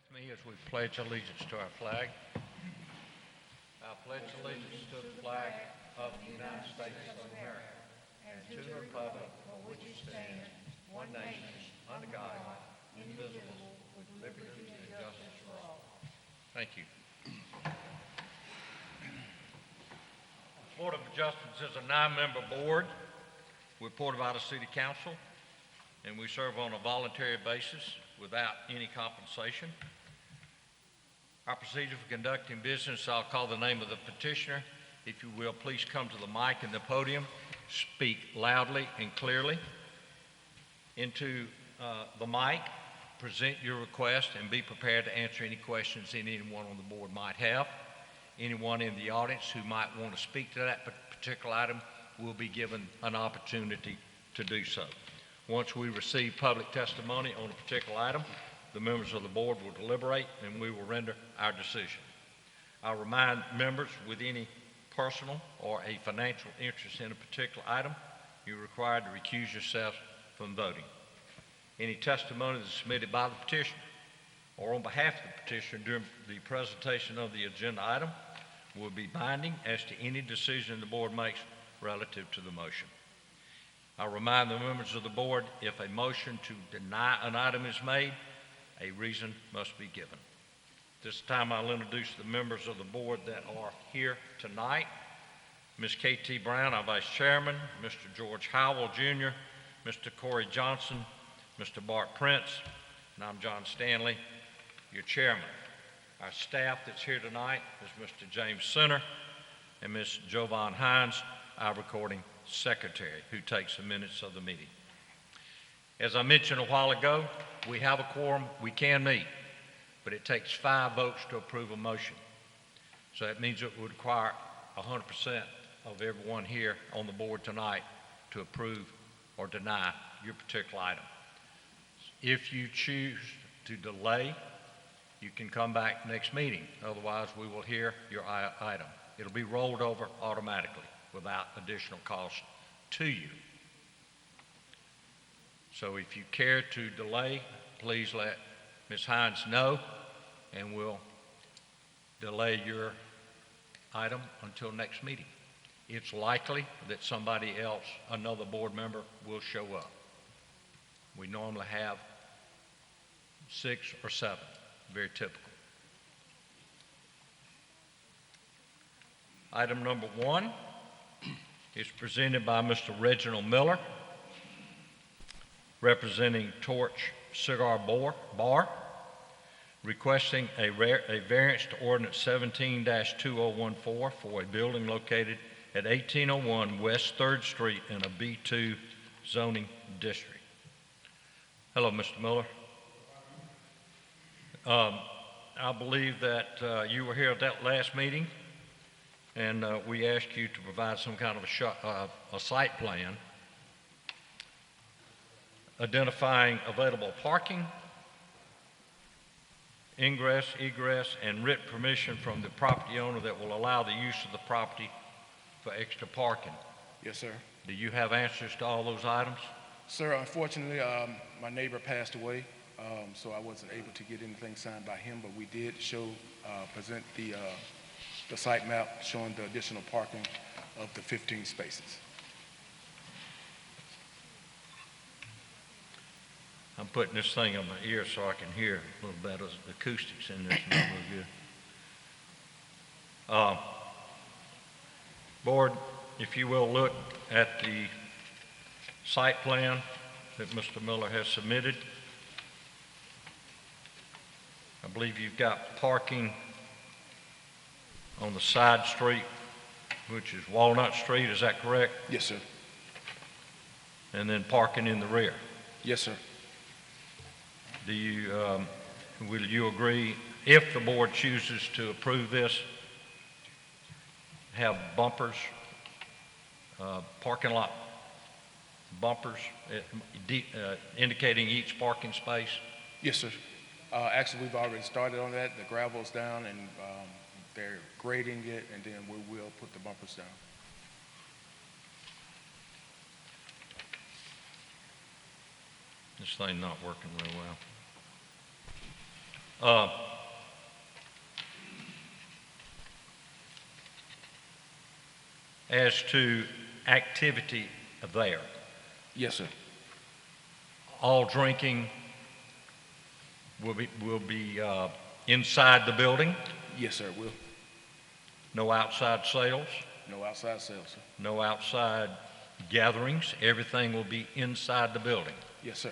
with me as we pledge allegiance to our flag. I pledge allegiance to the flag of the United States of America and to the republic for which it stands, one nation, under God, indivisible, with liberty and justice for all. Thank you. The Board of Adjustments is a 9-member board. We're appointed by the City Council, and we serve on a voluntary basis without any compensation. Our procedure for conducting business, I'll call the name of the petitioner. If you will, please come to the mic and the podium. Speak loudly and clearly into the mic. Present your request and be prepared to answer any questions anyone on the board might have. Anyone in the audience who might want to speak to that particular item will be given an opportunity to do so. Once we receive public testimony on a particular item, the members of the board will deliberate and we will render our decision. I'll remind members with any personal or a financial interest in a particular item, you're required to recuse yourself from voting. Any testimony that's submitted by the petitioner or on behalf of the petitioner during the presentation of the agenda item will be binding as to any decision the board makes relative to the motion. I'll remind the members of the board, if a motion to deny an item is made, a reason must be given. This time I'll introduce the members of the board that are here tonight. Ms. K.T. Brown, our Vice Chairman, Mr. George Howell, Jr., Mr. Corey Johnson, Mr. Bart Prince, and I'm John Stanley, your Chairman. Our staff that's here tonight is Mr. James Center and Ms. Jovan Hines, our recording secretary, who takes the minutes of the meeting. As I mentioned a while ago, we have a quorum, we can meet, but it takes 5 votes to approve a motion. So that means it would require 100% of everyone here on the board tonight to approve or deny your particular item. If you choose to delay, you can come back next meeting. Otherwise, we will hear your item. It'll be rolled over automatically without additional cost to you. So if you care to delay, please let Ms. Hines know, and we'll delay your item until next meeting. It's likely that somebody else, another board member, will show up. We normally have 6 or 7, very typical. Item number 1 is presented by Mr. Reginald Miller, representing Torch Cigar Bar, requesting a variance to ordinance 17-2014 for a building located at 1801 West 3rd Street in a B2 zoning district. Hello, Mr. Miller. I believe that you were here at that last meeting, and we asked you to provide some kind of a site plan identifying available parking, ingress, egress, and written permission from the property owner that will allow the use of the property for extra parking. Yes, sir. Do you have answers to all those items? Sir, unfortunately, my neighbor passed away, so I wasn't able to get anything signed by him, but we did present the site map showing the additional parking of the 15 spaces. I'm putting this thing on my ear so I can hear a little better. The acoustics in this is not real good. Board, if you will look at the site plan that Mr. Miller has submitted. I believe you've got parking on the side street, which is Walnut Street, is that correct? Yes, sir. And then parking in the rear. Yes, sir. Do you, will you agree, if the board chooses to approve this, have bumpers, parking lot bumpers indicating each parking space? Yes, sir. Actually, we've already started on that. The gravel's down, and they're grading it, and then we will put the bumpers down. This thing not working real well. Uh, As to activity there, Yes, sir. all drinking will be inside the building, Yes, sir, will. no outside sales, No outside sales, sir. no outside gatherings, everything will be inside the building. Yes, sir.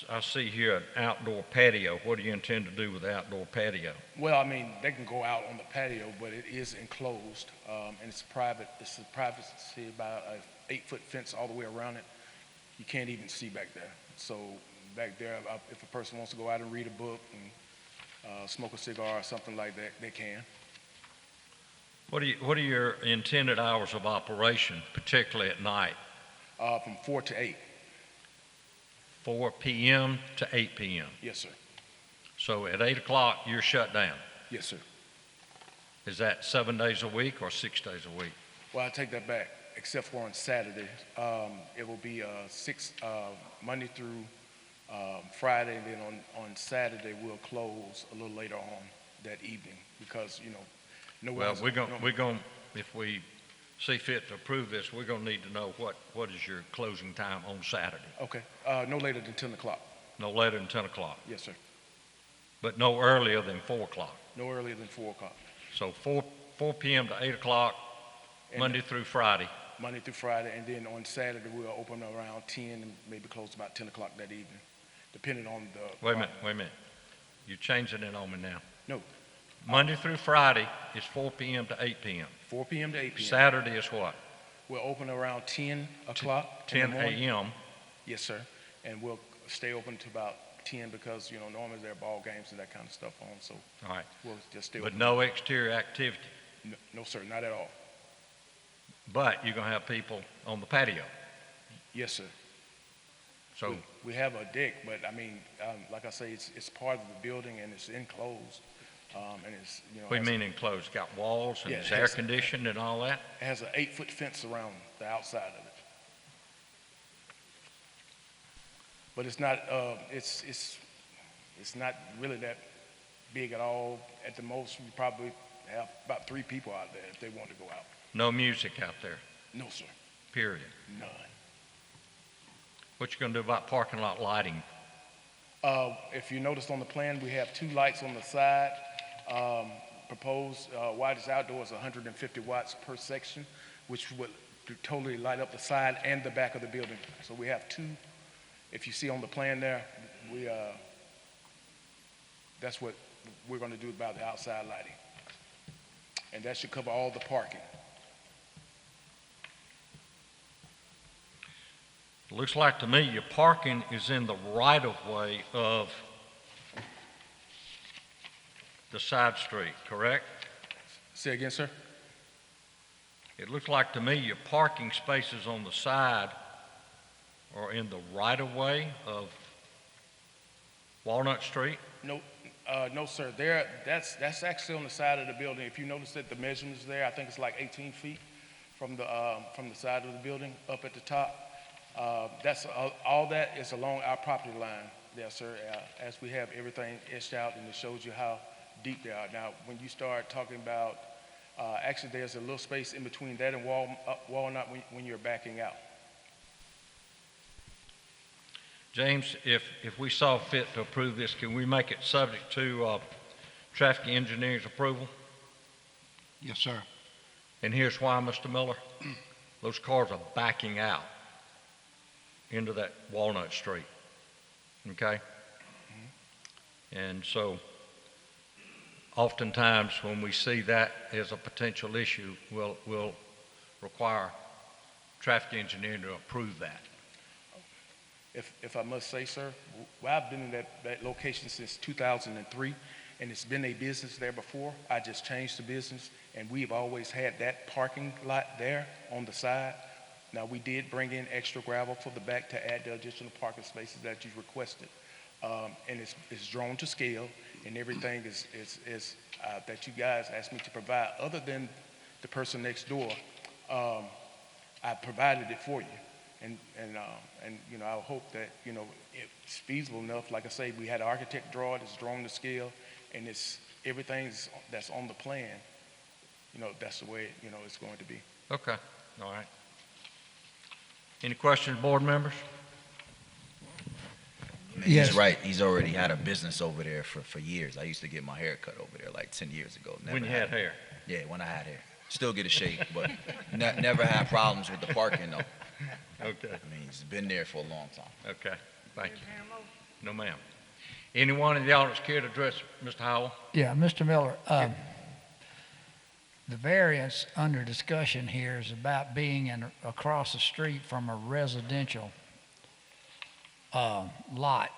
I see here an outdoor patio. What do you intend to do with the outdoor patio? Well, I mean, they can go out on the patio, but it is enclosed, and it's private. It's a privacy, about an 8-foot fence all the way around it. You can't even see back there. So back there, if a person wants to go out and read a book and smoke a cigar or something like that, they can. What are your intended hours of operation, particularly at night? From 4 to 8. 4 p.m. to 8 p.m. Yes, sir. So at 8 o'clock, you're shut down. Yes, sir. Is that 7 days a week or 6 days a week? Well, I take that back, except for on Saturday. It will be Monday through Friday, and then on Saturday we'll close a little later on that evening because, no Well, one's... we're going, if we see fit to approve this, we're going to need to know what is your closing time on Saturday? Okay, no later than 10 o'clock. No later than 10 o'clock, Yes, sir. but no earlier than 4 o'clock. No earlier than 4 o'clock. So 4 p.m. to 8 o'clock, And Monday through Friday. Monday through Friday, and then on Saturday we'll open around 10 and maybe close about 10 o'clock that evening, depending on the... Wait a minute. You're changing it on me now. No, Monday through Friday is 4 p.m. to 8 p.m. 4 p.m. to 8 p.m. Saturday is what? We'll open around 10 o'clock in the 10 morning. a.m. Yes, sir. And we'll stay open to about 10 because, normally there are ball games and that kind of stuff on, so All right. we'll just stay But open. no exterior activity. No, sir, not at all. But you're going to have people on the patio. Yes, sir. So, We have a deck, but I mean, like I say, it's part of the building and it's enclosed. And it's, what do you mean enclosed? Got walls and Yeah, it's it air has- conditioned and all that? it has an 8-foot fence around the outside of it. But it's not, it's not really that big at all. At the most, we probably have about 3 people out there if they want to go out. No music out there, No, sir, period. none. What you going to do about parking lot lighting? If you noticed on the plan, we have 2 lights on the side. Proposed widest outdoor is 150 watts per section, which would totally light up the side and the back of the building. So we have 2. If you see on the plan there, that's what we're going to do about the outside lighting. And that should cover all the parking. Looks like to me your parking is in the right-of-way of the side street, correct? Say again, sir? It looks like to me your parking spaces on the side are in the right-of-way of Walnut Street. No, no, sir. That's actually on the side of the building. If you notice that the measurements there, I think it's like 18 feet from the side of the building up at the top. That's all that is along our property line there, sir. As we have everything etched out, and it shows you how deep they are. Now, when you start talking about, actually, there's a little space in between that and Walnut when you're backing out. James, if we saw fit to approve this, can we make it subject to traffic engineer's approval? Yes, sir. And here's why, Mr. Miller. Those cars are backing out into that Walnut Street, okay? And so oftentimes when we see that as a potential issue, we'll require traffic engineer to approve that. If I must say, sir, I've been in that location since 2003, and it's been a business there before. I just changed the business, and we've always had that parking lot there on the side. Now, we did bring in extra gravel for the back to add the additional parking spaces that you requested. And it's drawn to scale, and everything is that you guys asked me to provide, other than the person next door. I provided it for you. and you know, I hope that, you know, it's feasible enough. Like I say, we had an architect draw it, it's drawn to scale, and it's everything's that's on the plan. You know, that's the way, you know, it's going to be. Okay, all right. Any questions, board members? He's right. He's already had a business over there for years. I used to get my hair cut over there like 10 years ago. When you had hair? Yeah, when I had hair. Still get a shave, but never had problems with the parking though. Okay, I mean, he's been there for a long time. okay, thank you. No, ma'am. Anyone in the audience care to address Mr. Howell? Yeah, Mr. Miller, the variance under discussion here is about being across the street from a residential lot.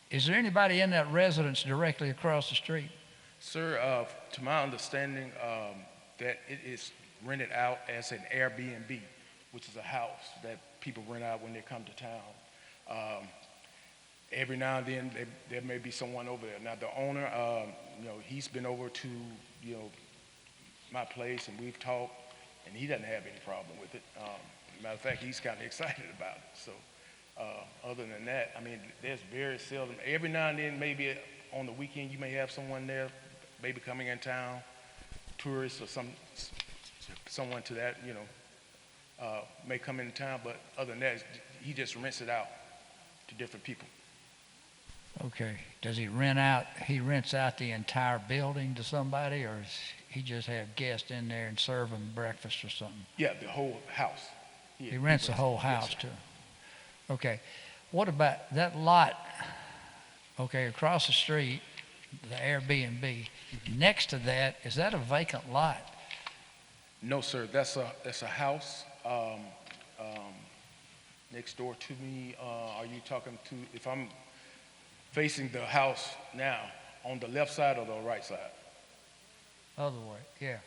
Is there anybody in that residence directly across the street? Sir, to my understanding, that it is rented out as an Airbnb, which is a house that people rent out when they come to town. Every now and then, there may be someone over there. Now, the owner, you know, he's been over to, you know, my place, and we've talked, and he doesn't have any problem with it. Matter of fact, he's kind of excited about it. So, other than that, I mean, there's very seldom. Every now and then, maybe on the weekend, you may have someone there, maybe coming in town, tourists or someone to that, you know, may come in town. But other than that, he just rents it out to different people. Okay. Does he rents out the entire building to somebody, or does he just have guests in there and serve them breakfast or something? Yeah, the whole house. He rents the whole house yes, to him. Okay. What about that lot, okay, across the street, the Airbnb, next to that, is that a vacant lot? No, sir. That's a house next door to me. Are you talking to? If I'm facing the house now, on the left side or the right side? Other way, yeah.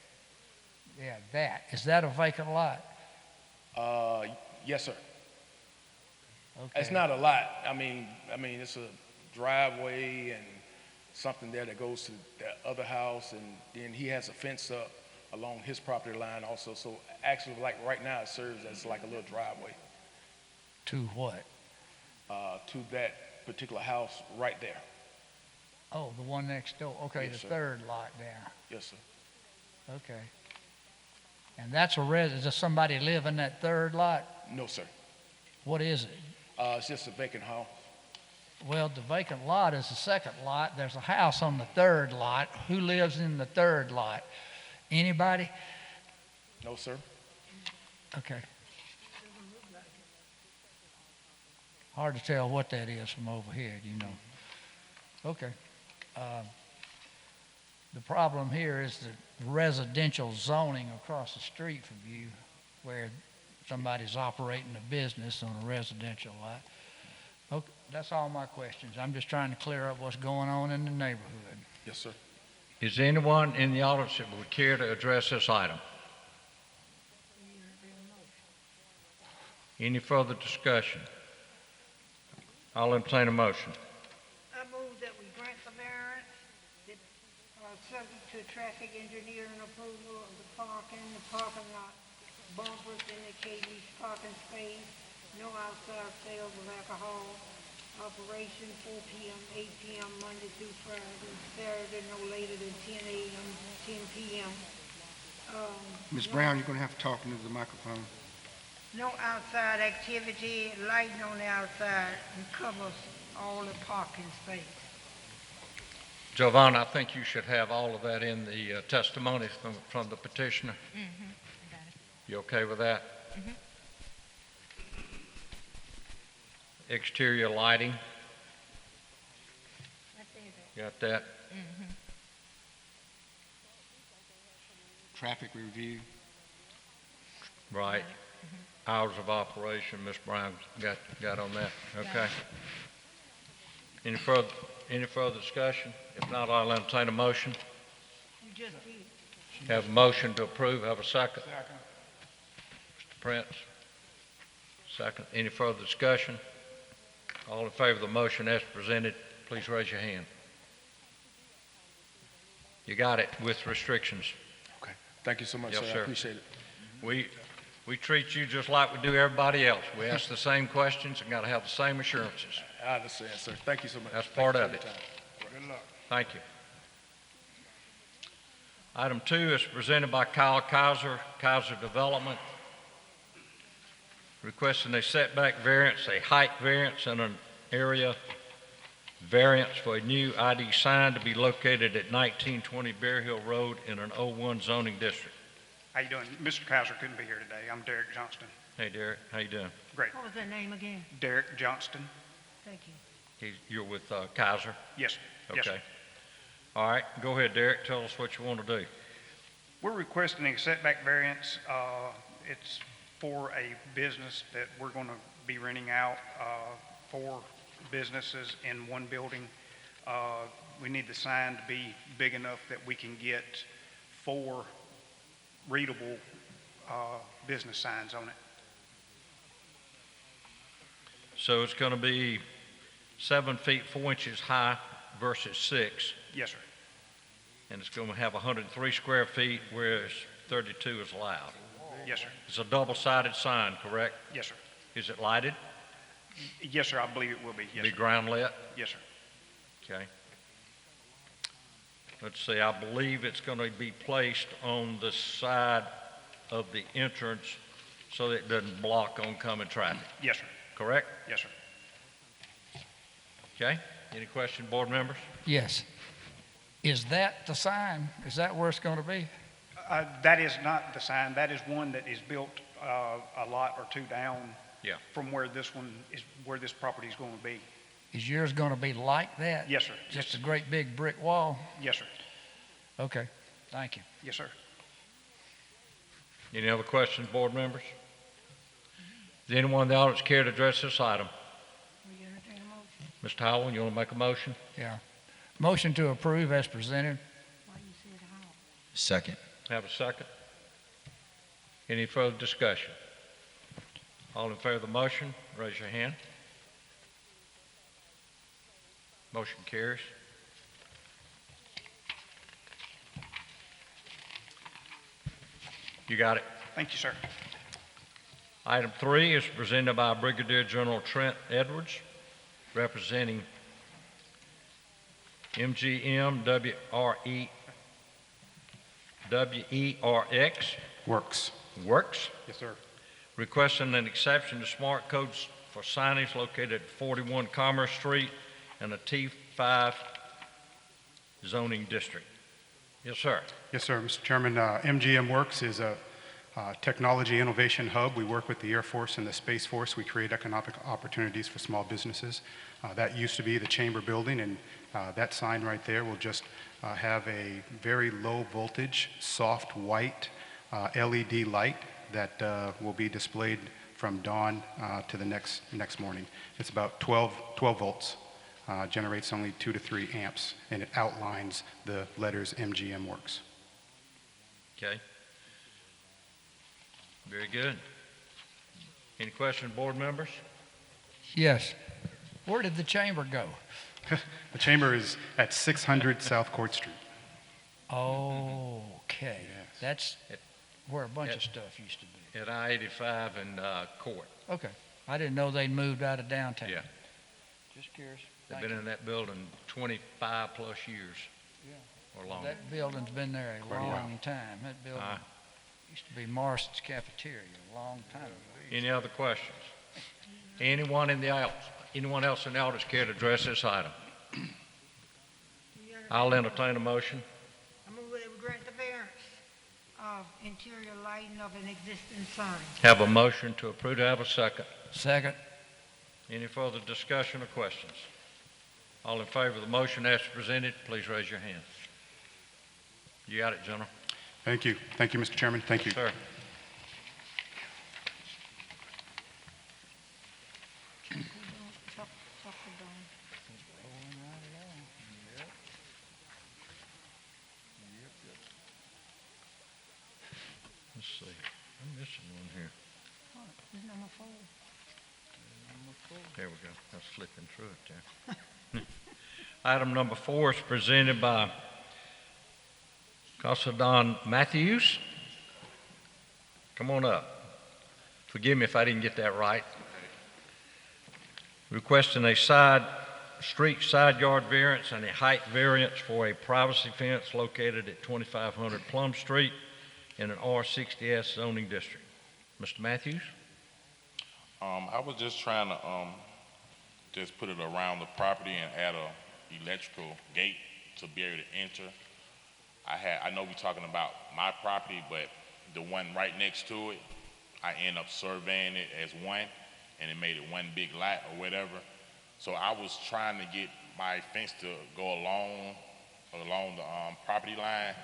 Yeah, is that a vacant lot? Yes, sir. Okay. It's not a lot. I mean, it's a driveway and something there that goes to the other house, and then he has a fence up along his property line also. So actually, like right now, it serves as like a little driveway To what? to that particular house right there. Oh, the one next door. Okay, Yes, the sir. third lot down. Yes, sir. Okay. And that's does somebody live in that third lot? No, sir. What is it? It's just a vacant house. Well, the vacant lot is the second lot. There's a house on the third lot. Who lives in the third lot? Anybody? No, sir. Okay. Hard to tell what that is from over here, you know. Okay. The problem here is the residential zoning across the street from you, where somebody's operating a business on a residential lot. Okay, that's all my questions. I'm just trying to clear up what's going on in the neighborhood. Yes, sir. Is there anyone in the audience that would care to address this item? Any further discussion? I'll entertain a motion. I move that we grant the variance, that, subject to traffic engineering approval of the parking lot, bumpers indicating each parking space, no outside sales of alcohol, operation 4 p.m., 8 p.m., Monday through Friday, Saturday no later than 10 a.m., 10 p.m. Ms. Brown, you're going to have to talk into the microphone. No outside activity, lighting on the outside, and covers all the parking space. Giovanna, I think you should have all of that in the testimony from the petitioner. You okay with that? Exterior lighting, got that? Traffic review. Right. Hours of operation, Ms. Brown got on that, okay? Any further discussion? If not, I'll entertain a motion. You just did. Have a motion to approve, have a second? Second. Mr. Prince? Second. Any further discussion? All in favor of the motion as presented, please raise your hand. You got it with restrictions. Okay. Thank you so much, Yes, sir. sir. I appreciate it. We treat you just like we do everybody else. We ask the same questions and got to have the same assurances. I understand, sir. Thank you so much. That's Thank part you for of your it. time. Good luck. Thank you. Item 2 is presented by Kyle Kaiser, Kaiser Development, requesting a setback variance, a height variance, and an area variance for a new ID sign to be located at 1920 Bear Hill Road in an O1 zoning district. How you doing? Mr. Kaiser couldn't be here today. I'm Derek Johnston. Hey, Derek, how you doing? Great. What was that name again? Derek Johnston. Thank you. You're with Kaiser? Yes. Yes, sir. Okay. All right, go ahead, Derek. Tell us what you want to do. We're requesting a setback variance. It's for a business that we're going to be renting out, 4 businesses in one building. We need the sign to be big enough that we can get 4 readable business signs on it. So it's going to be 7 feet 4 inches high versus 6, Yes, sir. and it's going to have 103 square feet, whereas 32 is allowed. Yes, sir. It's a double-sided sign, correct? Yes, sir. Is it lighted? Yes, sir. I believe it will be. Yes, Be sir. ground lit? Yes, sir. Okay. Let's see, I believe it's going to be placed on the side of the entrance so that it doesn't block oncoming traffic, Yes, sir. correct? Yes, sir. Okay, any question, board members? Yes. Is that the sign? Is that where it's going to be? That is not the sign. That is one that is built a lot or 2 down Yeah. from where this one is, where this property is going to be. Is yours going to be like that? Yes, sir. Just a great big brick wall? Yes, sir. Okay, thank you. Yes, sir. Any other questions, board members? Does anyone in the audience care to address this item? Will you entertain a motion? Mr. Howell, you want to make a motion? Yeah. Motion to approve as presented. Why you said how? Second. Have a second? Any further discussion? All in favor of the motion, raise your hand. Motion carries. You got it. Thank you, sir. Item 3 is presented by Brigadier General Trent Edwards, representing MGM WERX Works. Works, Yes, sir. requesting an exception to smart codes for signage located at 41 Commerce Street in a T5 zoning district. Yes, sir. Yes, sir. Mr. Chairman, MGM Works is a technology innovation hub. We work with the Air Force and the Space Force. We create economic opportunities for small businesses. That used to be the chamber building, and that sign right there will just have a very low voltage, soft white LED light that will be displayed from dawn to the next morning. It's about 12 volts, generates only 2 to 3 amps, and it outlines the letters MGM Works. Okay. Very good. Any questions, board members? Yes. Where did the chamber go? The chamber is at 600 South Court Street. Okay. Yes. That's where a bunch Yep. of stuff used to be. At I-85 and Court. Okay. I didn't know they'd moved out of downtown. Yeah. Just curious. They've Thank been you. in that building 25 plus years or longer. That building's been there a Quite a while. long time. That building Uh, used to be Morrison's cafeteria a long time ago. Any other questions? Anyone in the anyone else in the audience care to address this item? I'll entertain a motion. I move that we grant the variance of interior lighting of an existing sign. Have a motion to approve. Do I have a second? Second. Any further discussion or questions? All in favor of the motion as presented, please raise your hand. You got it, General. Thank you. Thank you, Mr. Chairman. Thank you. Sir. Talk to Dawn. Let's see. I'm missing one here. It's number 4. There we go. I was flipping through it there. Item number 4 is presented by Casadon Matthews. Come on up. Forgive me if I didn't get that right. Requesting a street side yard variance and a height variance for a privacy fence located at 2500 Plum Street in an R60S zoning district. Mr. Matthews? I was just trying to, just put it around the property and add a electrical gate to be able to enter. I know we're talking about my property, but the one right next to it, I end up surveying it as one, and it made it one big lot or whatever. So I was trying to get my fence to go along the property line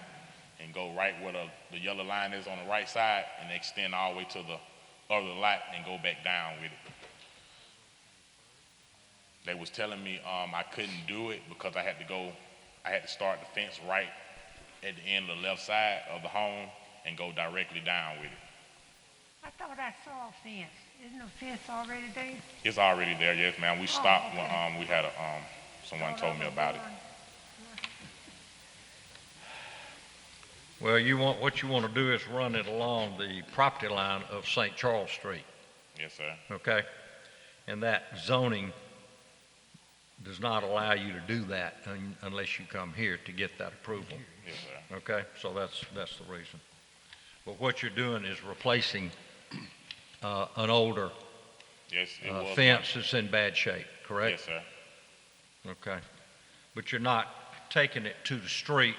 and go right where the yellow line is on the right side and extend all the way to the other lot and go back down with it. They was telling me I couldn't do it because I had to start the fence right at the end of the left side of the home and go directly down with it. I thought I saw a fence. Isn't the fence already there? It's already there, yes, ma'am. We stopped okay. when we had someone told me about it. Well, what you want to do is run it along the property line of St. Charles Street, Yes, sir. okay? And that zoning does not allow you to do that unless you come here to get that approval, Yes, sir. okay? So that's the reason. But what you're doing is replacing an older Yes, it was. fence that's in bad shape, correct? Yes, sir. Okay. But you're not taking it to the street,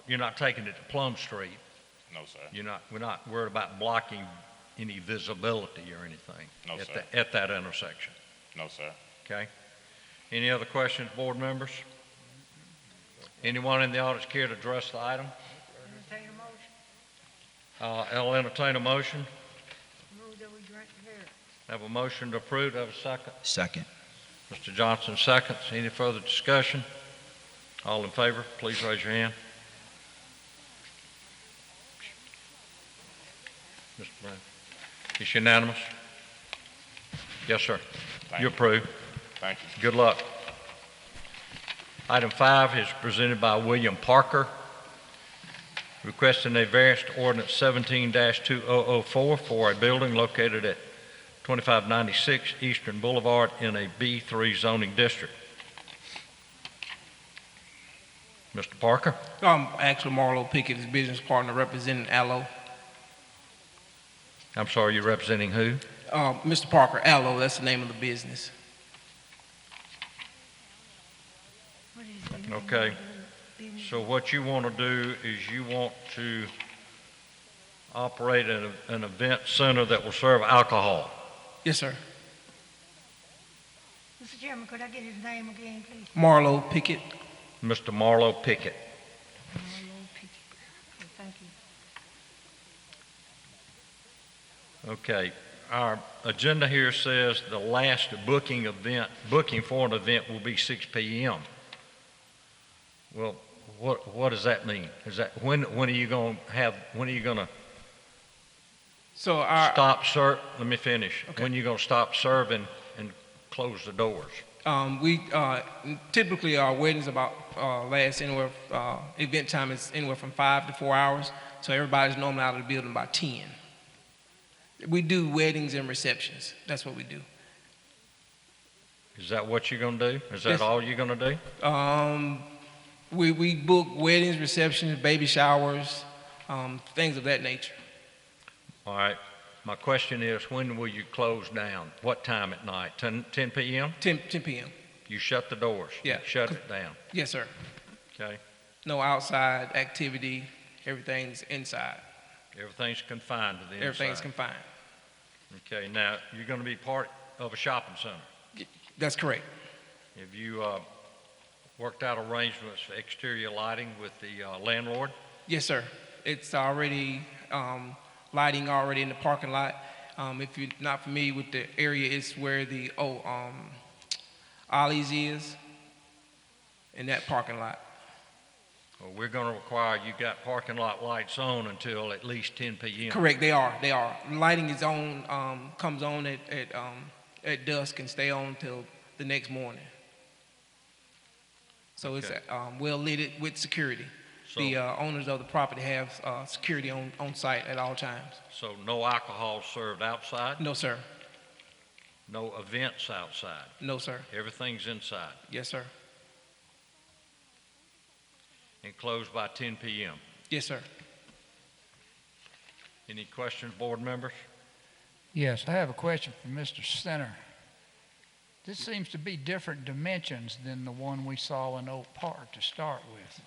you're not taking it to Plum Street. No, sir. We're not worried about blocking any visibility or anything No, sir. at that intersection, No, sir. okay? Any other questions, board members? Anyone in the audience care to address the item? Entertain a motion. I'll entertain a motion. Move that we grant the variance. Have a motion to approve. Have a second. Second. Mr. Johnson seconds. Any further discussion? All in favor, please raise your hand. Mr. Brown. It's unanimous? Yes, sir. Thank You you. approve. Thank you. Good luck. Item 5 is presented by William Parker, requesting a variance to ordinance 17-2004 for a building located at 2596 Eastern Boulevard in a B3 zoning district. Mr. Parker? Actually, Marlo Pickett, his business partner, representing Allo. I'm sorry, you're representing who? Mr. Parker, Allo, that's the name of the business. What is the name Okay. of the business? So what you want to do is you want to operate an event center that will serve alcohol. Yes, sir. Mr. Chairman, could I get his name again, please? Marlo Pickett. Mr. Marlo Pickett. Marlo Pickett. Okay, thank you. Okay, our agenda here says the last booking for an event will be 6 p.m. Well, what does that mean? Is that, when are you going to So let me finish. Okay. When are you going to stop serving and close the doors? we typically our weddings last anywhere. Event time is anywhere from 5 to 4 hours. So everybody's normally out of the building by 10. We do weddings and receptions. That's what we do. Is that what you're going to do? Is that Yes. all you're going to do? We book weddings, receptions, baby showers, things of that nature. All right. My question is, when will you close down? What time at night? 10 p.m.? 10 p.m. You shut the doors? Yeah. Shut it down, Yes, sir. okay? No outside activity. Everything's inside. Everything's confined to the inside. Everything's confined. Okay, now, you're going to be part of a shopping center. That's correct. Have you worked out arrangements for exterior lighting with the landlord? Yes, sir. It's already lighting already in the parking lot. If you're not familiar with the area, it's where the Ollie's is in that parking lot. Well, we're going to require you got parking lot lights on until at least 10 p.m. Correct. They are. Lighting is on. Comes on at dusk and stay on till the next morning. So Okay. it's well lit with security. the owners of the property have security on site at all times. So no alcohol served outside? No, sir. No events outside? No, sir. Everything's inside Yes, sir. and closed by 10 p.m.? Yes, sir. Any questions, board members? Yes, I have a question for Mr. Center. This seems to be different dimensions than the one we saw in Oak Park to start with.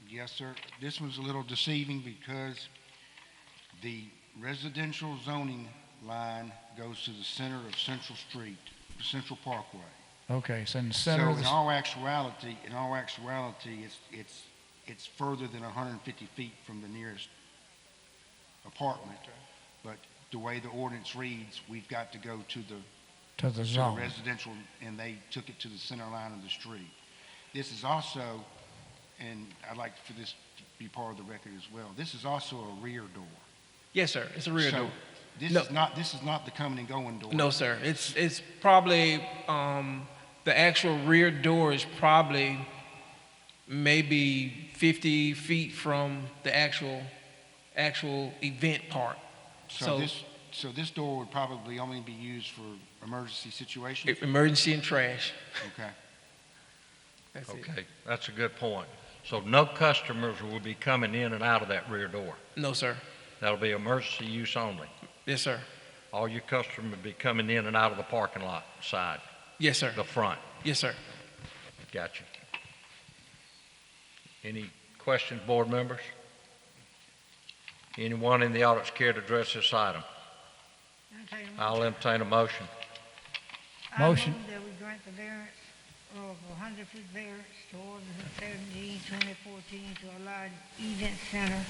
Yes, sir. This one's a little deceiving because the residential zoning line goes to the center of Central Street, Central Parkway. Okay, so in the center So of in the, all actuality, it's further than 150 feet from the nearest apartment. But the way the ordinance reads, we've got to go to the zone. residential, and they took it to the center line of the street. This is also, and I'd like for this to be part of the record as well, this is also a rear door. Yes, sir. It's a rear So door. This No. is not the coming and going door. No, sir. It's probably the actual rear door is probably maybe 50 feet from the actual event part. So this door would probably only be used for emergency situations? Emergency and trash. Okay. That's it. Okay, that's a good point. So no customers will be coming in and out of that rear door? No, sir. That'll be emergency use only? Yes, sir. All your customers will be coming in and out of the parking lot side, Yes, sir. the front? Yes, sir. Gotcha. Any questions, board members? Anyone in the audience care to address this item? I'll entertain a motion. Motion. I move that we grant the variance of 100-foot variance to ordinance 17/2014 to allow an event center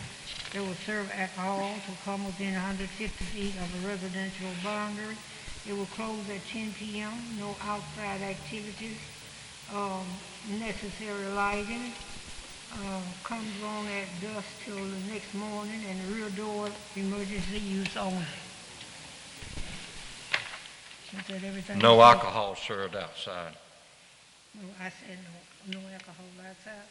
that will serve alcohol to come within 150 feet of a residential boundary. It will close at 10 p.m., no outside activities, necessary lighting, comes on at dusk till the next morning, and the rear door emergency use only. Is that everything? No alcohol served outside. No, I said no alcohol outside.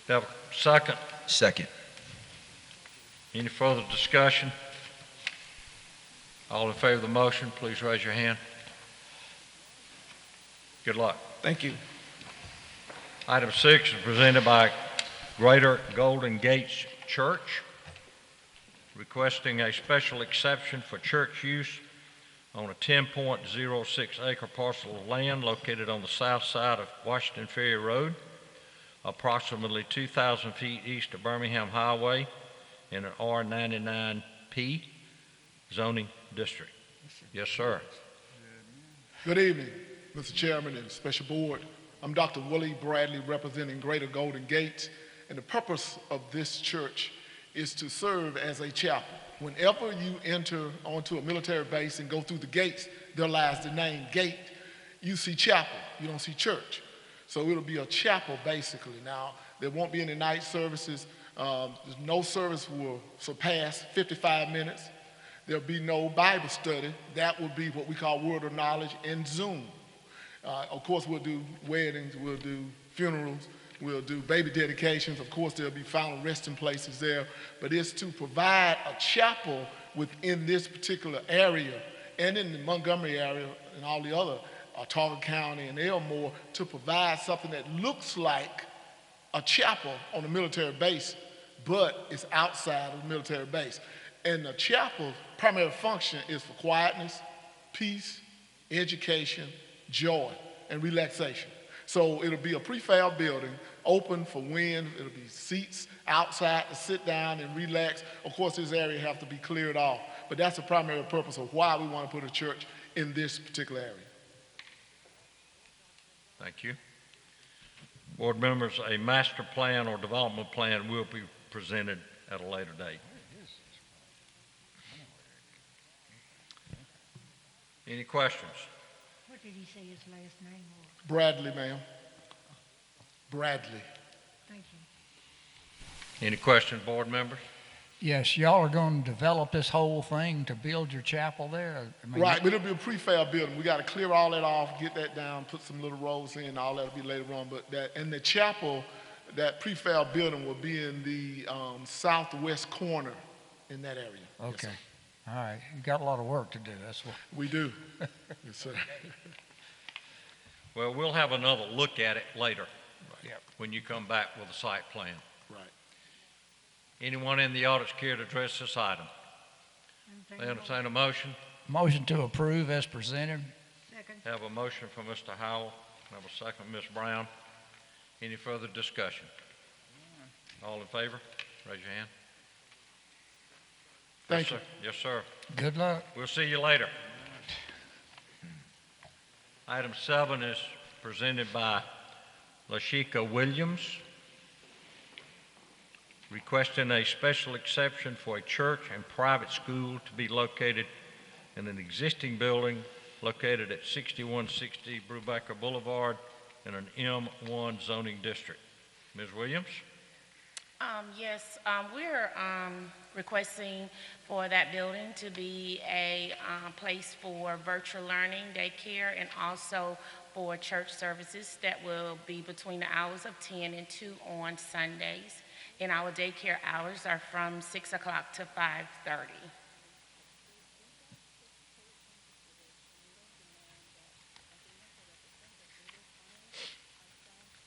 Have a second? Second. Any further discussion? All in favor of the motion, please raise your hand. Good luck. Thank you. Item 6 is presented by Greater Golden Gates Church, requesting a special exception for church use on a 10.06 acre parcel of land located on the south side of Washington Ferry Road, approximately 2,000 feet east of Birmingham Highway in an R99P zoning district. Yes, sir. Good evening, Mr. Chairman and Special Board. I'm Dr. Willie Bradley representing Greater Golden Gate, and the purpose of this church is to serve as a chapel. Whenever you enter onto a military base and go through the gates, there lies the name gate. You see chapel, you don't see church. So it'll be a chapel basically. Now, there won't be any night services. No service will surpass 55 minutes. There'll be no Bible study. That will be what we call Word of Knowledge and Zoom. Of course, we'll do weddings, we'll do funerals, we'll do baby dedications. Of course, there'll be final resting places there. But it's to provide a chapel within this particular area and in the Montgomery area and all the other, Targa County and Elmore, to provide something that looks like a chapel on a military base, but it's outside of the military base. And the chapel's primary function is for quietness, peace, education, joy, and relaxation. So it'll be a prefab building, open for wind. It'll be seats outside to sit down and relax. Of course, this area have to be cleared off, but that's the primary purpose of why we want to put a church in this particular area. Thank you. Board members, a master plan or development plan will be presented at a later date. Any questions? What did he say his last name was? Bradley, ma'am. Bradley. Thank you. Any questions, board members? Yes, y'all are going to develop this whole thing to build your chapel there? I mean, Right, but it'll be a prefab building. We got to clear all that off, get that down, put some little rows in, all that'll be later on. But that, and the chapel, that prefab building will be in the southwest corner in that area. Yes, Okay. sir. All right. You got a lot of work to do. That's what. We do. Yes, sir. Well, we'll have another look at it later Yep. when you come back with a site plan. Right. Anyone in the audience care to address this item? Entertain a motion. Motion to approve as presented. Second. Have a motion from Mr. Howell. Have a second, Ms. Brown. Any further discussion? All in favor? Raise your hand. Thank you. Yes, sir. Good luck. We'll see you later. Item 7 is presented by Lashika Williams, requesting a special exception for a church and private school to be located in an existing building located at 6160 Brubaker Boulevard in an M1 zoning district. Ms. Williams? Yes, we're requesting for that building to be a place for virtual learning, daycare, and also for church services that will be between the hours of 10 and 2 on Sundays. And our daycare hours are from 6 o'clock to 5:30.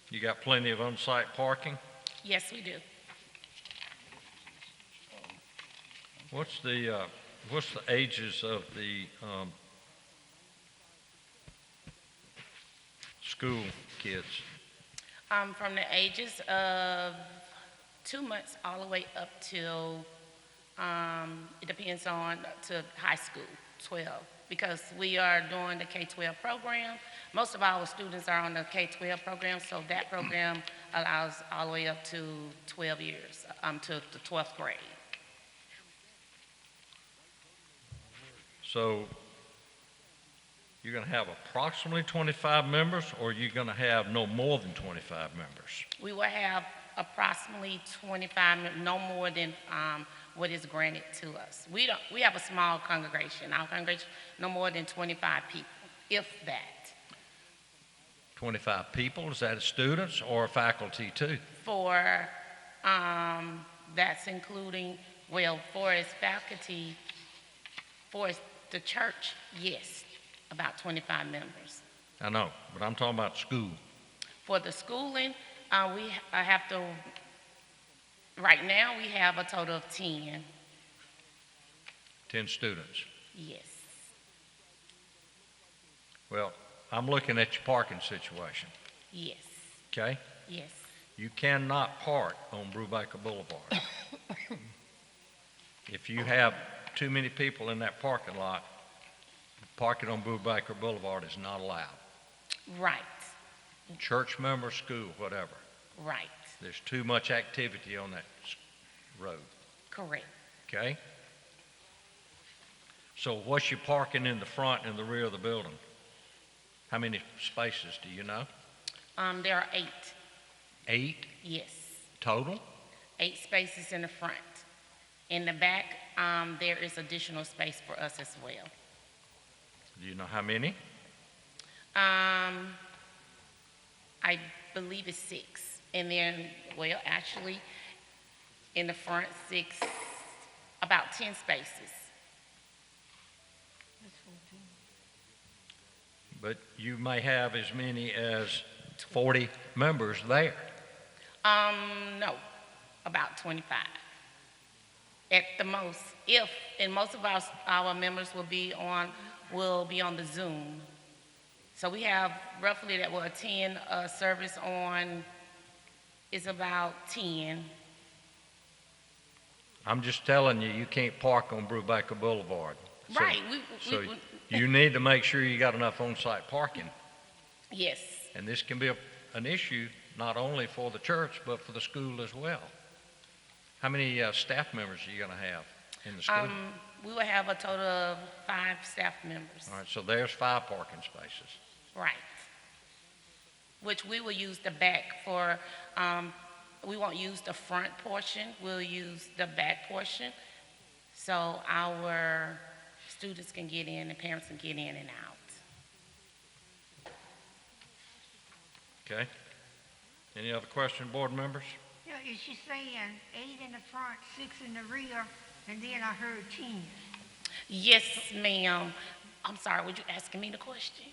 You got plenty of on-site parking? Yes, we do. What's the ages of the school kids? From the ages of 2 months all the way up till, it depends on, to high school, 12. Because we are doing the K-12 program. Most of our students are on the K-12 program, so that program allows all the way up to 12 years, to the 12th grade. So you're going to have approximately 25 members, or you're going to have no more than 25 members? We will have approximately 25, no more than what is granted to us. We have a small congregation. Our congregation, no more than 25 people, if that. 25 people, is that students or faculty too? For, that's including, well, for its faculty, for the church, yes, about 25 members. I know, but I'm talking about school. For the schooling, I have to, right now, we have a total of 10. 10 students. Yes. Well, I'm looking at your parking situation, Yes. okay? Yes. You cannot park on Brubaker Boulevard. If you have too many people in that parking lot, parking on Brubaker Boulevard is not allowed. Right. Church member, school, whatever. Right. There's too much activity on that road, Correct. okay? So what's your parking in the front and the rear of the building? How many spaces do you know? There are 8. 8 Yes. total? 8 spaces in the front. In the back, there is additional space for us as well. Do you know how many? I believe it's 6. And then, well, actually, in the front, 6, about 10 spaces. But you may have as many as 40 members there. No, about 25. At the most, and most of our members will be on the Zoom. So we have roughly that will attend a service on, is about 10. I'm just telling you, you can't park on Brubaker Boulevard. So- Right, So you need to make sure you got enough on-site parking. yes. And this can be an issue not only for the church, but for the school as well. How many staff members are you going to have in the school? We will have a total of 5 staff members. All right, so there's 5 parking spaces. Right. Which we will use the back for we won't use the front portion, we'll use the back portion, so our students can get in and parents can get in and out. Okay. Any other question, board members? Yeah, is she saying 8 in the front, 6 in the rear, and then I heard 10? Yes, ma'am. I'm sorry, were you asking me the question?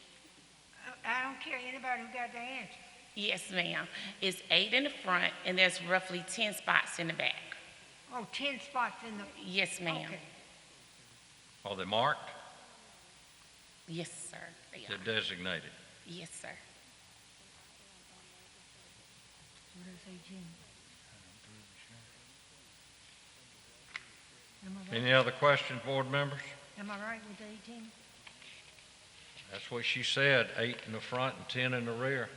I don't care anybody who got the answer. Yes, ma'am. It's 8 in the front, and there's roughly 10 spots in the back. Oh, 10 spots in the, Yes, ma'am. okay. Are they marked? Yes, sir. They are. They're designated. Yes, sir. What did I say, 10? Am I right? Any other questions, board members? Am I right with 18? That's what she said, 8 in the front and 10 in the rear.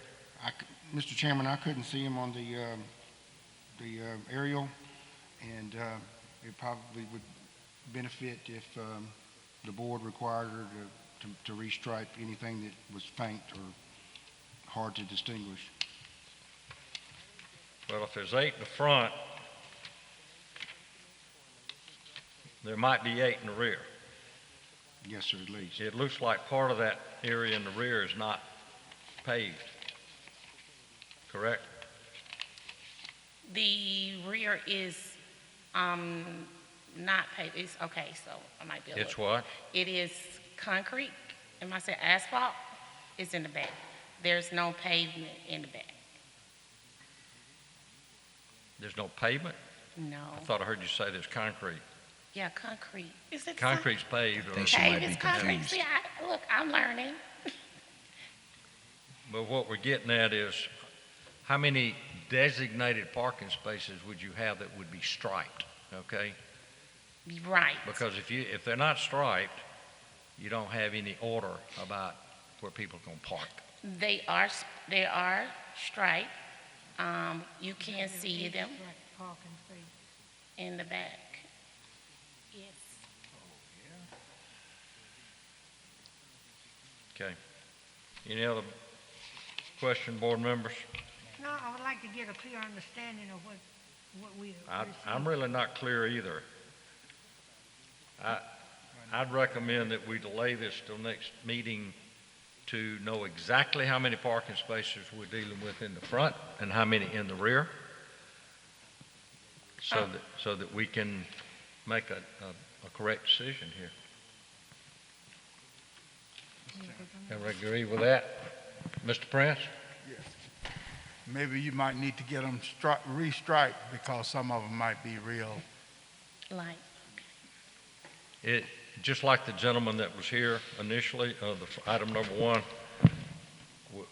Mr. Chairman, I couldn't see him on the aerial, and it probably would benefit if the board required her to restripe anything that was faint or hard to distinguish. Well, if there's 8 in the front, there might be 8 in the rear. Yes, sir, at least. It looks like part of that area in the rear is not paved, correct? The rear is not paved. It's okay, so I might be a It's little. what? It is concrete. Am I saying asphalt? It's in the back. There's no pavement in the back. There's no pavement? No. I thought I heard you say there's concrete. Yeah, concrete. Is it Concrete's paved. I think she might paved? be It's concrete. confused. See, look, I'm learning. But what we're getting at is, how many designated parking spaces would you have that would be striped, okay? Right. Because if they're not striped, you don't have any order about where people can park. They are striped. You can see them Parking space. in the back. Yes. Okay. Any other question, board members? No, I would like to get a clear understanding of what we I'm really not clear either. I'd recommend that we delay this till next meeting to know exactly how many parking spaces we're dealing with in the front and how many in the rear, so that we can make a correct decision here. Everybody agree with that? Mr. Prince? Yes. Maybe you might need to get them restriped because some of them might be real. Like, It, just like the gentleman that was here initially, item number 1,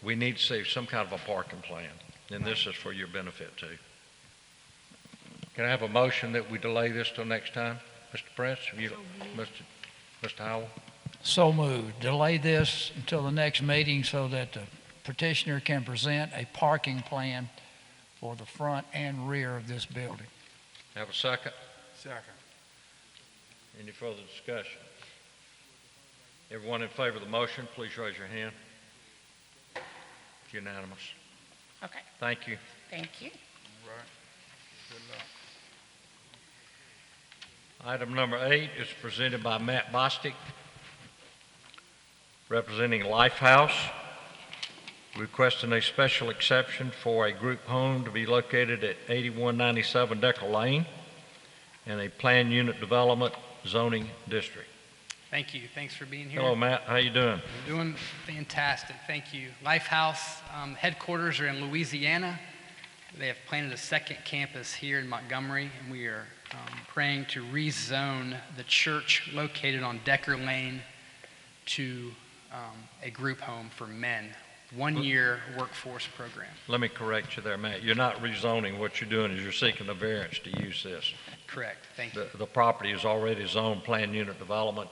we need to see some kind of a parking plan, and this is for your benefit too. Can I have a motion that we delay this till next time? Mr. Prince, Mr. Howell? So moved. Delay this until the next meeting so that the petitioner can present a parking plan for the front and rear of this building. Have a second? Second. Any further discussion? Everyone in favor of the motion, please raise your hand. Unanimous. okay, Thank you. thank you. All right. Good luck. Item number 8 is presented by Matt Bostic, representing Lifehouse, requesting a special exception for a group home to be located at 8197 Decker Lane in a planned unit development zoning district. Thank you. Thanks for being here. Hello, Matt. How you doing? Doing fantastic. Thank you. Lifehouse headquarters are in Louisiana. They have planted a second campus here in Montgomery, and we are praying to rezone the church located on Decker Lane to a group home for men, 1-year workforce program. Let me correct you there, Matt. You're not rezoning. What you're doing is you're seeking a variance to use this. Correct. Thank you. The property is already zoned planned unit development,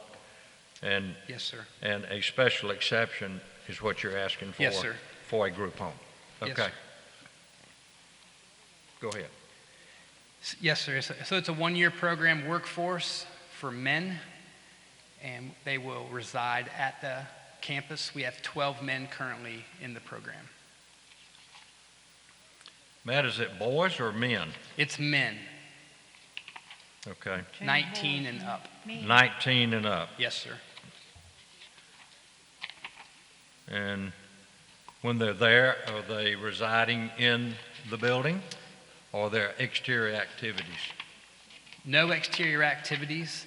and Yes, sir. and a special exception is what you're asking for. Yes, sir. For a group home. Yes, Okay. sir. Go ahead. Yes, sir. So it's a 1-year program workforce for men, and they will reside at the campus. We have 12 men currently in the program. Matt, is it boys or men? It's men, Okay, 19 and up. 19 and up. Yes, sir. And when they're there, are they residing in the building or are there exterior activities? No exterior activities.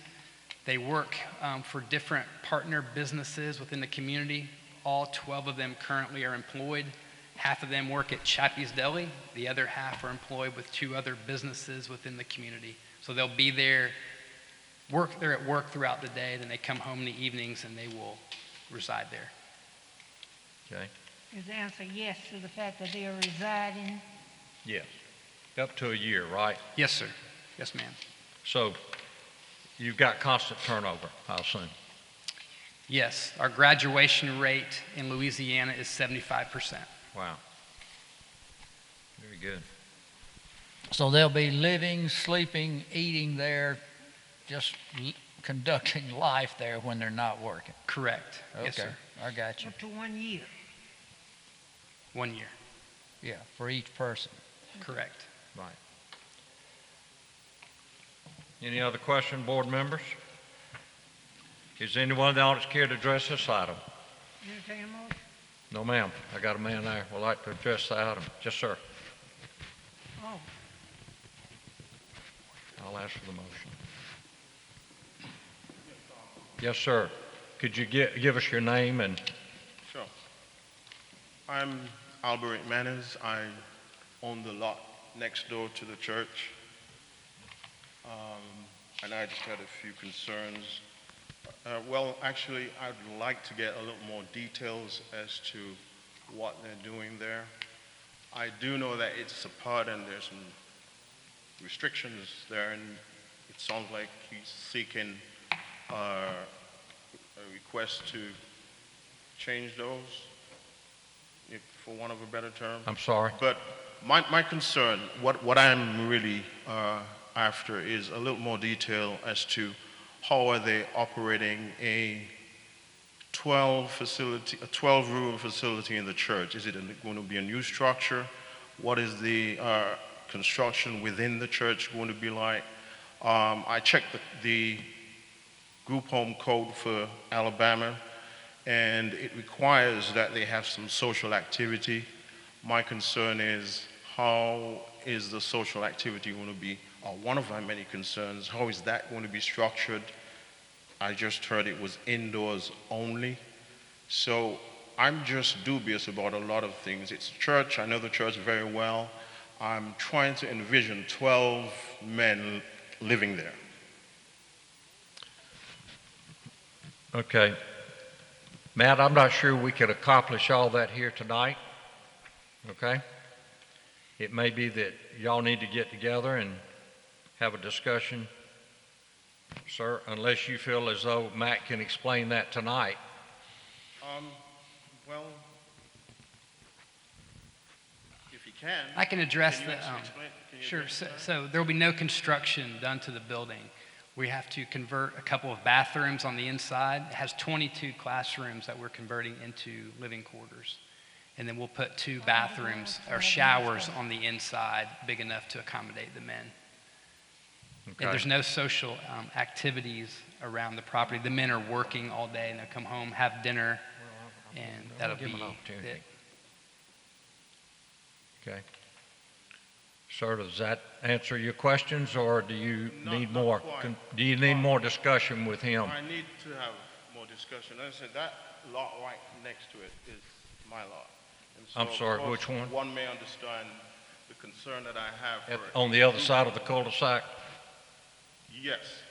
They work for different partner businesses within the community. All 12 of them currently are employed. Half of them work at Chappie's Deli. The other half are employed with 2 other businesses within the community. So they'll be there, they're at work throughout the day, then they come home in the evenings and they will reside there. Okay, Is the answer yes to the fact that they are residing? yes. Up to a year, right? Yes, sir. Yes, ma'am. So you've got constant turnover, I assume. Yes, our graduation rate in Louisiana is 75%. Wow. Very good. So they'll be living, sleeping, eating there, just conducting life there when they're not working. Correct. Yes, Okay, sir. I got you. Up to 1 year? 1 year. Yeah, for each person. Correct. Right. Any other question, board members? Is anyone in the audience care to address this item? Entertain a motion? No, ma'am. I got a man there who would like to address the item. Yes, sir. Oh, I'll ask for the motion. Yes, sir. Could you give us your name and, Sure. I'm Albert Manners. I own the lot next door to the church. And I just had a few concerns. Well, actually, I'd like to get a little more details as to what they're doing there. I do know that it's a PUD and there's some restrictions there, and it sounds like he's seeking a request to change those, if, for want of a better term. I'm sorry. But my concern, what I'm really after is a little more detail as to how are they operating a 12-room facility in the church? Is it going to be a new structure? What is the construction within the church going to be like? I checked the group home code for Alabama, and it requires that they have some social activity. My concern is, how is the social activity going to be, or one of my many concerns, how is that going to be structured? I just heard it was indoors only. So I'm just dubious about a lot of things. It's a church, I know the church very well. I'm trying to envision 12 men living there. okay. Matt, I'm not sure we could accomplish all that here tonight, okay? It may be that y'all need to get together and have a discussion, sir, unless you feel as though Matt can explain that tonight. Well, if you can. I can address can you the. explain- can you Sure. address that? So there will be no construction done to the building. We have to convert a couple of bathrooms on the inside. It has 22 classrooms that we're converting into living quarters. And then we'll put 2 bathrooms or showers on the inside, big enough to accommodate the men. Okay. And there's no social activities around the property. The men are working all day and they'll come home, have dinner, and that'll give be them an opportunity. it. Okay. Sir, does that answer your questions, or do you need not more? quite. Do you need more discussion with him? I need to have more discussion. As I said, that lot right next to it is my lot. And so, I'm of sorry, course, which one? One may understand the concern that I have for. On the other side of the cul-de-sac? Yes.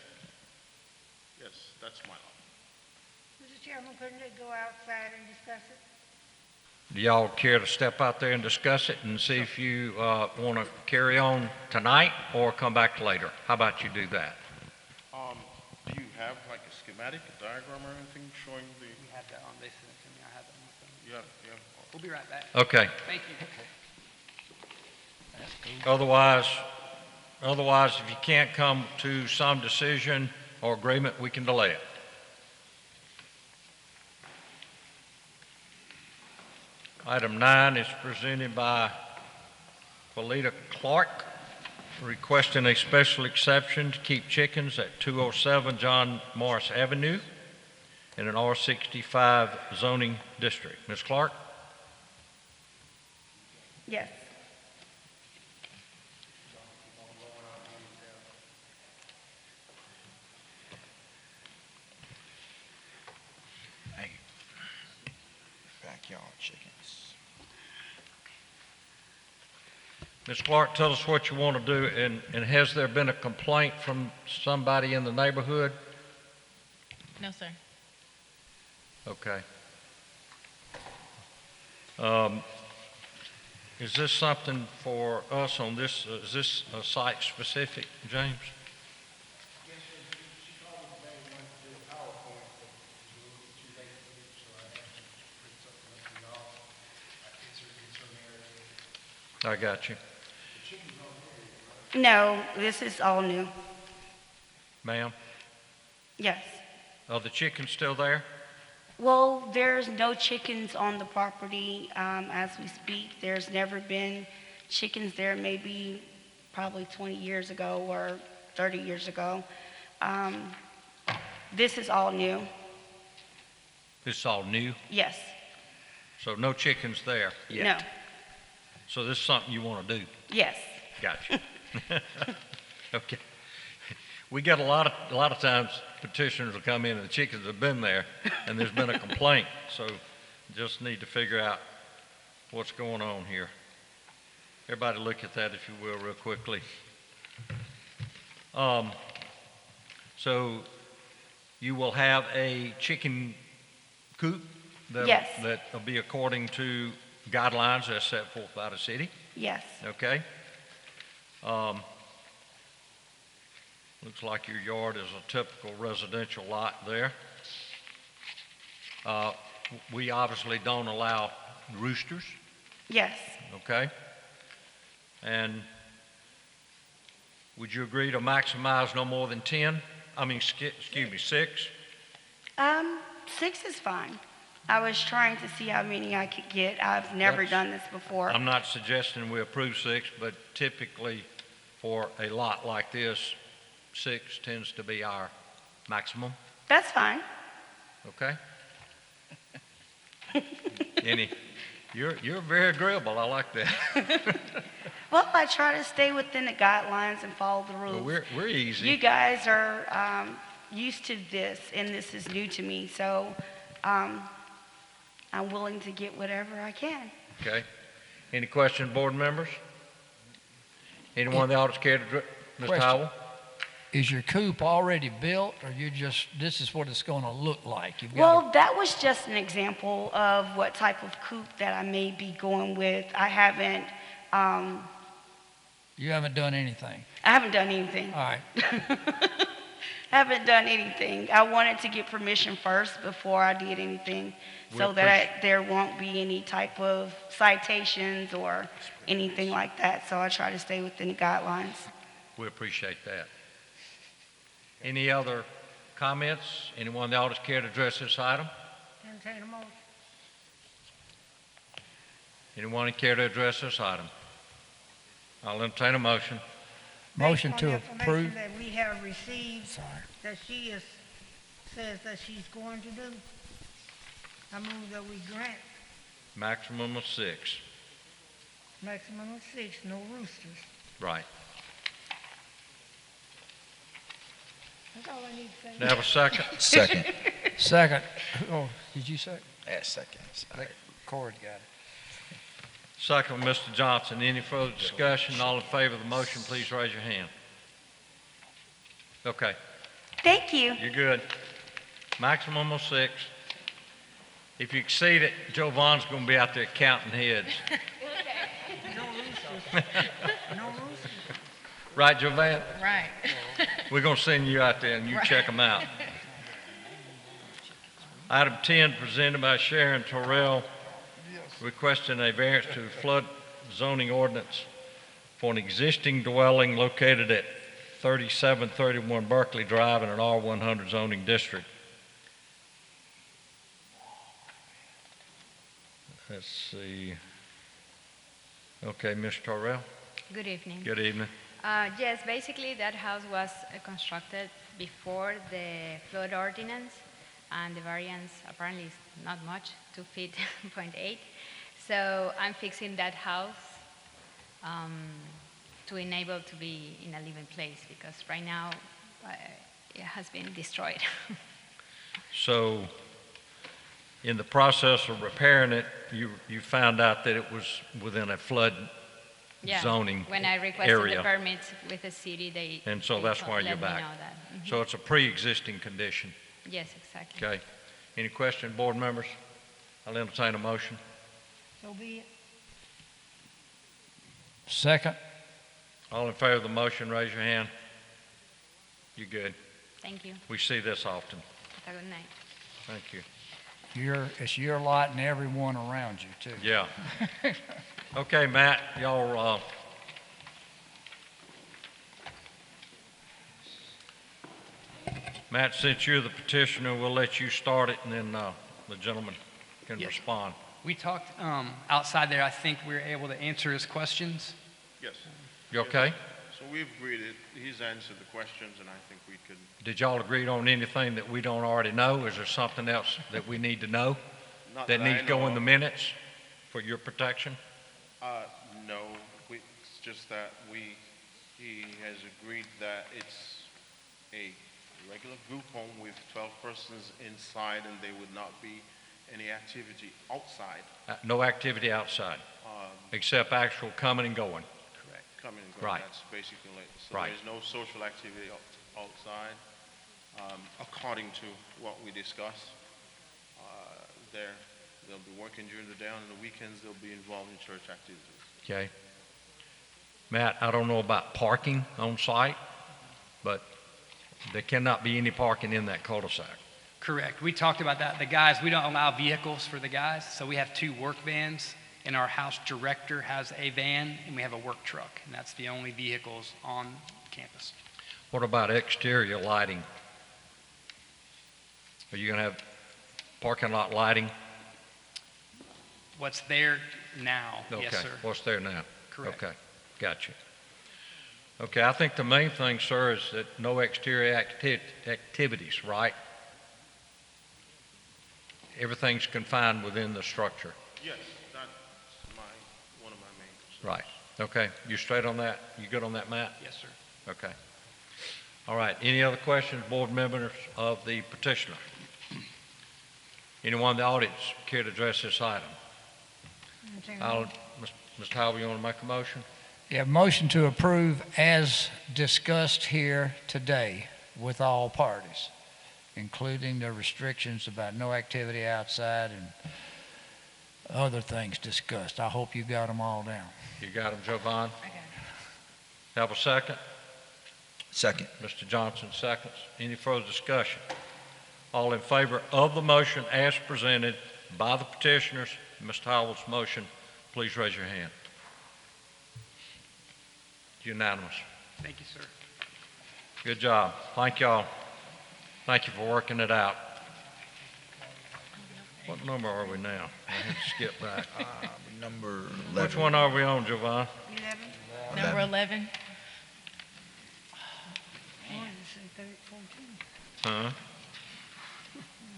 Yes, that's my lot. Mr. Chairman, couldn't they go outside and discuss it? Do y'all care to step out there and discuss it and see if you want to carry on tonight or come back later? How about you do that? Do you have like a schematic, a diagram or anything showing the? We have that on, they sent it to me, I have it on my phone. Yeah. We'll be right back. Okay. Thank you. Otherwise, if you can't come to some decision or agreement, we can delay it. Item 9 is presented by Felita Clark requesting a special exception to keep chickens at 207 John Morris Avenue in an R65 zoning district. Ms. Clark? Yes. Hey, backyard chickens. Ms. Clark, tell us what you want to do, and has there been a complaint from somebody in the neighborhood? No, sir. Okay. Is this something for us on this, is this site specific, James? I got you. No, this is all new. Ma'am, Yes. are the chickens still there? Well, there's no chickens on the property as we speak. There's never been chickens there, maybe probably 20 years ago or 30 years ago. This is all new. This is all new, Yes. so no chickens there yet? No. So this is something you want to do? Yes. Gotcha. Okay. We get a lot of times petitioners will come in and the chickens have been there and there's been a complaint. So just need to figure out what's going on here. Everybody look at that if you will real quickly. So you will have a chicken coop Yes. that will be according to guidelines as set forth by the city? Yes. Okay. Looks like your yard is a typical residential lot there. We obviously don't allow roosters, Yes. okay? And would you agree to maximize no more than 10? Excuse me, 6? 6 is fine. I was trying to see how many I could get. I've never done this before. I'm not suggesting we approve 6, but typically for a lot like this, 6 tends to be our maximum, That's fine. okay? You're very agreeable, I like that. Well, I try to stay within the guidelines and follow the rules. Well, we're easy. You guys are used to this, and this is new to me, so I'm willing to get whatever I can. Okay. Any questions, board members? Anyone in the audience care to address? Ms. Question. Howell? Is your coop already built, or this is what it's going to look like? Well, that was just an example of what type of coop that I may be going with. I haven't You haven't done anything. I haven't done anything. All right. Haven't done anything. I wanted to get permission first before I did anything, so that there won't be any type of citations or anything like that. So I try to stay within the guidelines. We appreciate that. Any other comments? Anyone in the audience care to address this item? Entertain a motion. Anyone care to address this item? I'll entertain a motion. Motion Based to on the information approve. that we have received, Sorry. that she says that she's going to do, I move that we grant Maximum of 6. maximum of 6, no roosters. Right. That's all I need to say. Do I have a second? Second. Second. Oh, did you say? Yeah, second. Corey got it. Second, Mr. Johnson. Any further discussion? All in favor of the motion, please raise your hand. Okay, Thank you. you're good. Maximum of 6. If you exceed it, Joe Vaughn's going to be out there counting heads. No roosters. No roosters. Right, Jovan? Right. We're going to send you out there and you check them out. Item 10, presented by Sharon Torrell, requesting a variance to flood zoning ordinance for an existing dwelling located at 3731 Berkeley Drive in an R100 zoning district. Let's see. Okay, Mr. Torrell. Good evening. Good evening. Yes, basically that house was constructed before the flood ordinance, and the variance apparently is not much, 2 feet, 0.8. So I'm fixing that house to enable to be in a living place, because right now it has been destroyed. So, in the process of repairing it, you found out that it was within a flood Yeah, zoning when I requested area. the permits with the city, And so that's why you're let me back. know that. Mhm. So it's a pre-existing condition. Yes, exactly. Okay. Any question, board members? I'll entertain a motion. So be it. Second. All in favor of the motion, raise your hand. You good? Thank you. We see this often. Have a good night. Thank you. It's your lot and everyone around you, too. Yeah. Okay, Matt, y'all, Matt, since you're the petitioner, we'll let you start it, and then the gentleman can Yes. respond. We talked outside there. I think we were able to answer his questions. Yes. You okay? So we've agreed it. He's answered the questions, and I think we could. Did y'all agree on anything that we don't already know? Is there something else that we need to know Not that that I needs to go know in the of. minutes for your protection? No, it's just that he has agreed that it's a regular group home with 12 persons inside, and there would not be any activity outside. No activity outside, except actual coming and going. Correct. Coming and going. Right. That's basically it. So Right. there's no social activity outside, according to what we discussed. They'll be working during the day, and on the weekends they'll be involved in church activities. Okay. Matt, I don't know about parking on site, but there cannot be any parking in that cul-de-sac. Correct. We talked about that. The guys, we don't allow vehicles for the guys, so we have 2 work vans, and our house director has a van, and we have a work truck, and that's the only vehicles on campus. What about exterior lighting? Are you going to have parking lot lighting? What's there now? Yes, Okay. sir. What's there now? Correct. Okay, got you. Okay, I think the main thing, sir, is that no exterior activities, right? Everything's confined within the structure. Yes, that's one of my main concerns. Right. Okay, you straight on that? You good on that, Matt? Yes, sir. Okay. All right, any other questions, board members of the petitioner? Anyone in the audience care to address this item? Mr. Howell, you want to make a motion? Yeah, motion to approve as discussed here today with all parties, including the restrictions about no activity outside and other things discussed. I hope you got them all down. You got them, Jovan? I got it. Have a second? Second. Mr. Johnson seconds. Any further discussion? All in favor of the motion as presented by the petitioners, Mr. Howell's motion, please raise your hand. Unanimous. Thank you, sir. Good job. Thank y'all. Thank you for working it out. What number are we now? I had to skip back. Number 11. Which one are we on, Jovan? 11. Number 11. Why did it say 14? Huh?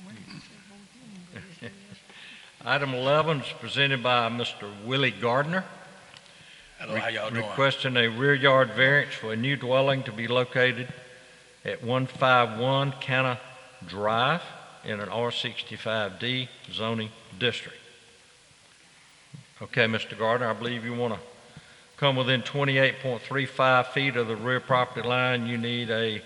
Why did it say 14? Item 11 is presented by Mr. Willie Gardner. Hello, how y'all doing? Requesting a rear yard variance for a new dwelling to be located at 151 Canna Drive in an R65D zoning district. Okay, Mr. Gardner, I believe you want to come within 28.35 feet of the rear property line. You need a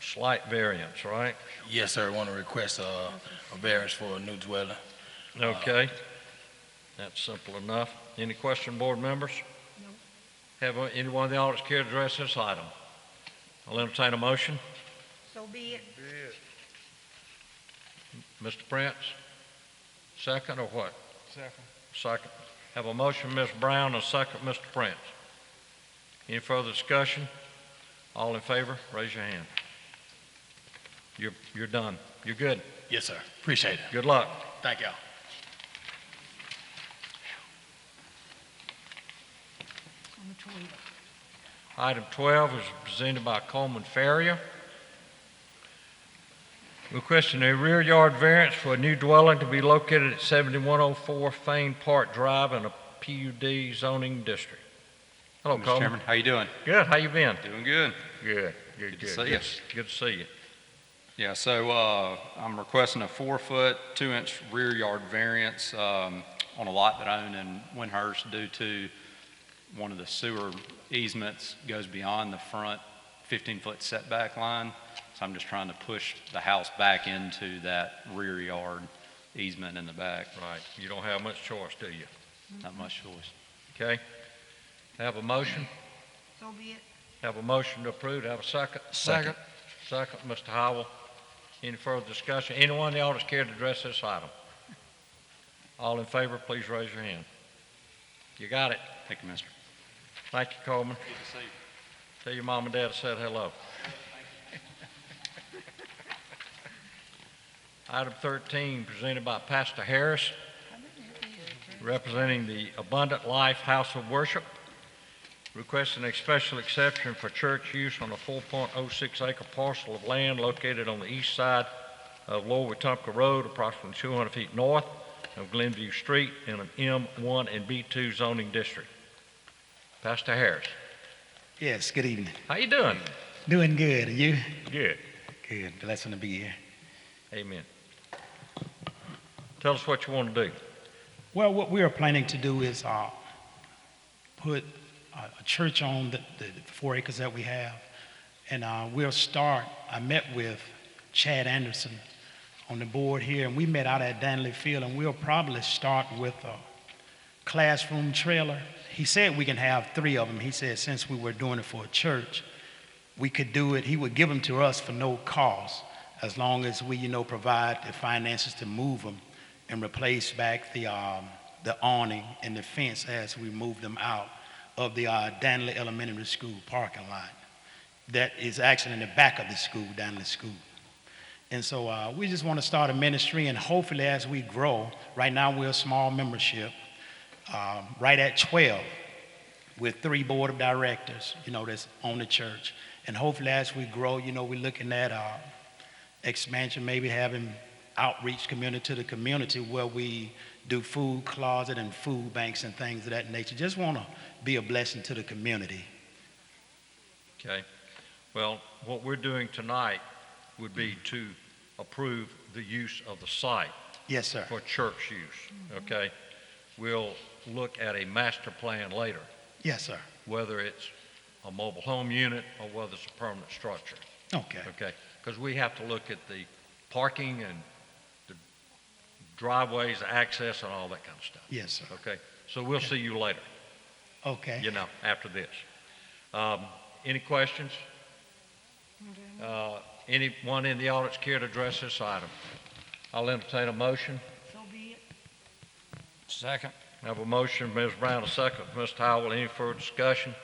slight variance, right? Yes, sir. I want to request a variance for a new dwelling. Okay. That's simple enough. Any question, board members? No. Have anyone in the audience care to address this item? I'll entertain a motion. So be it. Mr. Prince? Second or what? Second. Second. Have a motion, Ms. Brown, and a second, Mr. Prince. Any further discussion? All in favor, raise your hand. You're done. You're good. Yes, sir. Appreciate it. Good luck. Thank y'all. Number 12. Item 12 is presented by Coleman Farrier. Requesting a rear yard variance for a new dwelling to be located at 7104 Fane Park Drive in a PUD zoning district. Hello, Mr. Coleman. Chairman, how you doing? Good. How you been? Doing good. Good. Good to see you. Good to see you. Yeah, so I'm requesting a 4-foot, 2-inch rear yard variance on a lot that I own in Windhurst due to one of the sewer easements goes beyond the front 15-foot setback line. So I'm just trying to push the house back into that rear yard easement in the back. Right. You don't have much choice, do you? Not much choice. Okay. Have a motion? So be it. Have a motion to approve. Have a second? Second. Second, Mr. Howell. Any further discussion? Anyone in the audience care to address this item? All in favor, please raise your hand. You got it. Thank you, mister. Thank you, Coleman. Good to see you. Tell your mom and dad I said hello. Item 13, presented by Pastor Harris, representing the Abundant Life House of Worship, requesting a special exception for church use on a 4.06 acre parcel of land located on the east side of Lower Wetumpka Road, approximately 200 feet north of Glenview Street in an M1 and B2 zoning district. Pastor Harris. Yes, good evening. How you doing? Doing good. And you? Good. Good. Blessing to be here. Amen. Tell us what you want to do. Well, what we are planning to do is put a church on the 4 acres that we have. And we'll start, I met with Chad Anderson on the board here, and we met out at Danley Field, and we'll probably start with a classroom trailer. He said we can have 3 of them. He said since we were doing it for a church, we could do it. He would give them to us for no cost, as long as we, provide the finances to move them and replace back the awning and the fence as we move them out of the Danley Elementary School parking lot. That is actually in the back of the school, Danley School. And so we just want to start a ministry, and hopefully as we grow, right now we're a small membership, right at 12, with 3 board of directors, that's on the church. And hopefully as we grow, we're looking at expansion, maybe having outreach community to the community where we do food closet and food banks and things of that nature. Just want to be a blessing to the community. Okay. Well, what we're doing tonight would be to approve the use of the site. Yes, sir. For church use, okay? We'll look at a master plan later. Yes, sir. Whether it's a mobile home unit or whether it's a permanent structure. Okay. Okay, because we have to look at the parking and the driveways, access, and all that kind of stuff. Yes, sir. Okay, so we'll see you later. Okay. After this. Any questions? Anyone in the audience care to address this item? I'll entertain a motion. So be it. Second. I have a motion, Ms. Brown, a second, Mr. Howell. Any further discussion?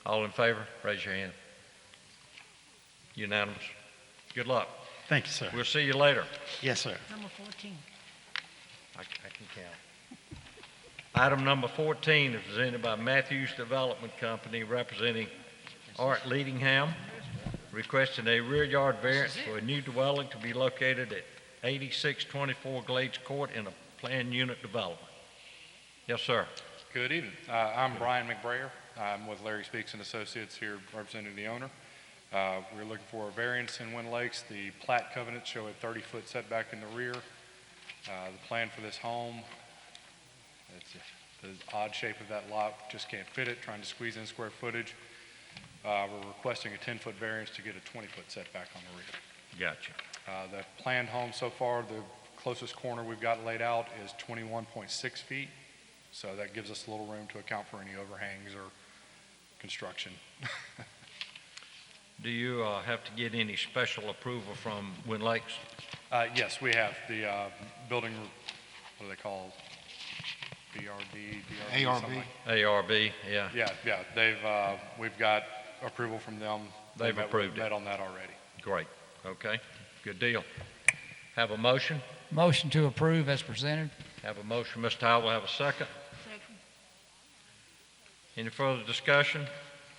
All in favor, raise your hand. Unanimous. Good luck. Thank you, sir. We'll see you later. Yes, sir. Number 14. I can count. Item number 14 is presented by Matthews Development Company, representing Art Leadingham, requesting a rear yard variance for a new dwelling to be located at 8624 Glades Court in a planned unit development. Yes, sir. Good evening. I'm Brian McBrayer. I'm with Larry Speaks and Associates here representing the owner. We're looking for a variance in Wind Lakes. The plat covenants show a 30-foot setback in the rear. The plan for this home, it's the odd shape of that lot, just can't fit it, trying to squeeze in square footage. We're requesting a 10-foot variance to get a 20-foot setback on the rear. Gotcha. The planned home so far, the closest corner we've got laid out is 21.6 feet. So that gives us a little room to account for any overhangs or construction. Do you have to get any special approval from Wind Lakes? Yes, we have. The building, what do they call BRD? ARB. ARB, yeah. Yeah. They've, we've got approval from them. They've approved it. Met on that already. Great. Okay. Good deal. Have a motion? Motion to approve as presented. Have a motion. Mr. Howell, have a second. Any further discussion?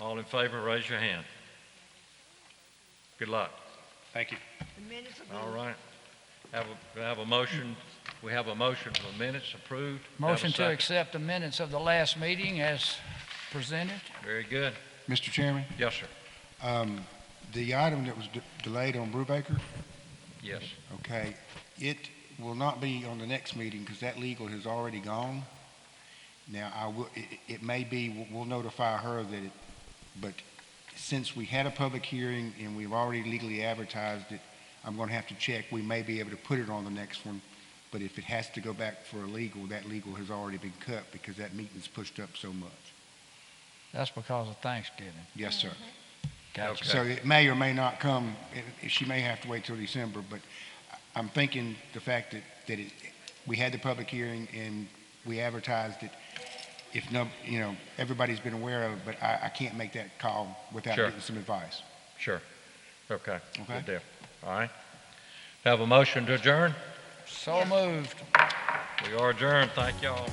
All in favor, raise your hand. Good luck. Thank you. The minutes are All approved. right. Have a motion. We have a motion for the minutes approved. Have a Motion to second. accept the minutes of the last meeting as presented. Very good. Mr. Chairman, Yes, sir. the item that was delayed on Brubaker, Yes. okay, it will not be on the next meeting because that legal has already gone. Now, it may be, we'll notify her that it, but since we had a public hearing and we've already legally advertised it, I'm going to have to check. We may be able to put it on the next one, but if it has to go back for a legal, that legal has already been cut because that meeting's pushed up so much. That's because of Thanksgiving. Yes, sir. Gotcha. So it may or may not come, she may have to wait till December, but I'm thinking the fact that we had the public hearing and we advertised it, if no, everybody's been aware of it, but I can't make that call without Sure. getting some advice. Sure. Okay. Okay. Good deal. All right. Have a motion to adjourn? So moved. We are adjourned. Thank y'all.